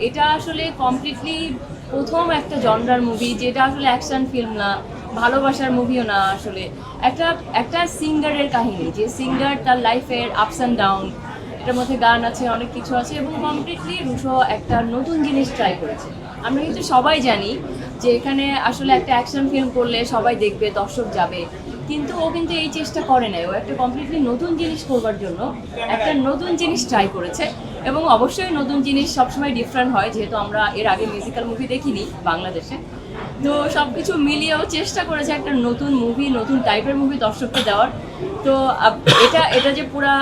এটা আসলে কমপ্লিটলি প্রথম একটা জনরার মুভি, যেটা আসলে অ্যাকশন ফিল্ম না, ভালোবাসার মুভিও না। আসলে একটা একটা সিঙ্গারের কাহিনী, যে সিঙ্গার তার লাইফের আপস অ্যান্ড ডাউন, এটার মধ্যে গান আছে, অনেক কিছু আছে, এবং কমপ্লিটলি রুশো একটা নতুন জিনিস ট্রাই করেছে। আমরা কিন্তু সবাই জানি যে এখানে আসলে একটা অ্যাকশন ফিল্ম করলে সবাই দেখবে, দর্শক যাবে, কিন্তু ও কিন্তু এই চেষ্টা করে নাই। ও একটা কমপ্লিটলি নতুন জিনিস করবার জন্য একটা নতুন জিনিস ট্রাই করেছে। এবং অবশ্যই নতুন জিনিস সবসময় ডিফারেন্ট হয়, যেহেতু আমরা এর আগে মিউজিক্যাল মুভি দেখিনি বাংলাদেশে। তো সব কিছু মিলিয়েও চেষ্টা করেছে একটা নতুন মুভি, নতুন টাইপের মুভি দর্শককে দেওয়ার। তো এটা এটা যে পুরা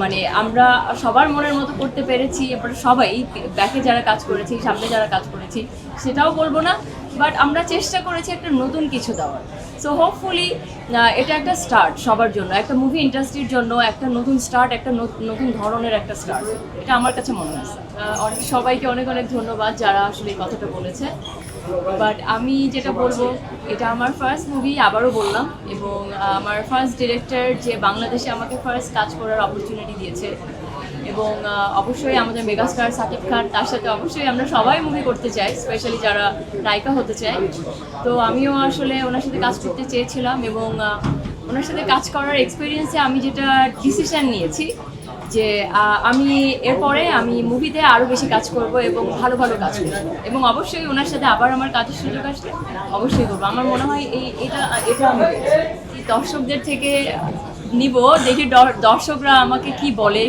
মানে আমরা সবার মনের মতো করতে পেরেছি, এরপরে সবাই ব্যাকে যারা কাজ করেছি, সামনে যারা কাজ করেছি, সেটাও বলবো না, বাট আমরা চেষ্টা করেছি একটা নতুন কিছু দেওয়ার। সো হোপফুলি এটা একটা স্টার্ট সবার জন্য, একটা মুভি ইন্ডাস্ট্রির জন্য একটা নতুন স্টার্ট, একটা নতুন ধরনের একটা স্টার্ট, এটা আমার কাছে মনে হয়। অনেক সবাইকে অনেক অনেক ধন্যবাদ যারা আসলে এই কথাটা বলেছে। বাট আমি যেটা বলবো, এটা আমার ফার্স্ট মুভি, আবারও বললাম, এবং আমার ফার্স্ট ডিরেক্টর যে বাংলাদেশে আমাকে ফার্স্ট কাজ করার অপরচুনিটি দিয়েছে, এবং অবশ্যই আমাদের মেগাস্টার সাকিব খান, তার সাথে অবশ্যই আমরা সবাই মুভি করতে চাই, স্পেশালি যারা নায়িকা হতে চায়। তো আমিও আসলে ওনার সাথে কাজ করতে চেয়েছিলাম, এবং ওনার সাথে কাজ করার এক্সপিরিয়েন্সে আমি যেটা ডিসিশন নিয়েছি যে আমি এরপরে আমি মুভিতে আরও বেশি কাজ করব এবং ভালো ভালো কাজ করব, এবং অবশ্যই ওনার সাথে আবার আমার কাজের সুযোগ আসলে অবশ্যই করবো। আমার মনে হয় এটা আমি দর্শকদের থেকে নিব, দেখি দর্শকরা আমাকে কি বলে,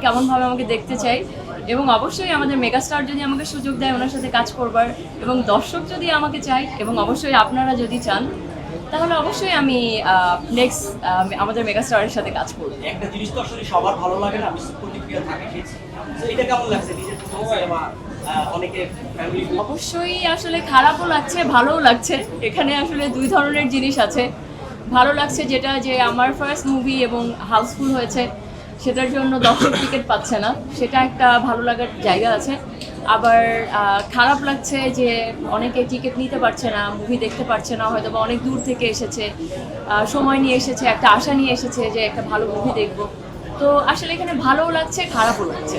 কেমনভাবে আমাকে দেখতে চাই, এবং অবশ্যই আমাদের মেগাস্টার যদি আমাকে সুযোগ দেয় ওনার সাথে কাজ করবার, এবং দর্শক যদি আমাকে চায়, এবং অবশ্যই আপনারা যদি চান, তাহলে অবশ্যই আমি নেক্সট আমাদের মেগাস্টারের সাথে কাজ করব। একটা জিনিস তো আসলে সবার ভালো লাগে না, মিশ্র প্রতিক্রিয়া থাকে। এটা কেমন লাগছে নিজের সিনেমা? অনেকে ফ্যামিলি অবশ্যই আসলে খারাপও লাগছে, ভালোও লাগছে। এখানে আসলে দুই ধরনের জিনিস আছে। ভালো লাগছে যেটা, যে আমার ফার্স্ট মুভি এবং হাউসফুল হয়েছে, সেটার জন্য দর্শক টিকিট পাচ্ছে না, সেটা একটা ভালো লাগার জায়গা আছে। আবার খারাপ লাগছে যে অনেকে টিকিট নিতে পারছে না, মুভি দেখতে পারছে না, হয়তো বা অনেক দূর থেকে এসেছে, সময় নিয়ে এসেছে, একটা আশা নিয়ে এসেছে যে একটা ভালো মুভি দেখবো। তো আসলে এখানে ভালোও লাগছে, খারাপও লাগছে।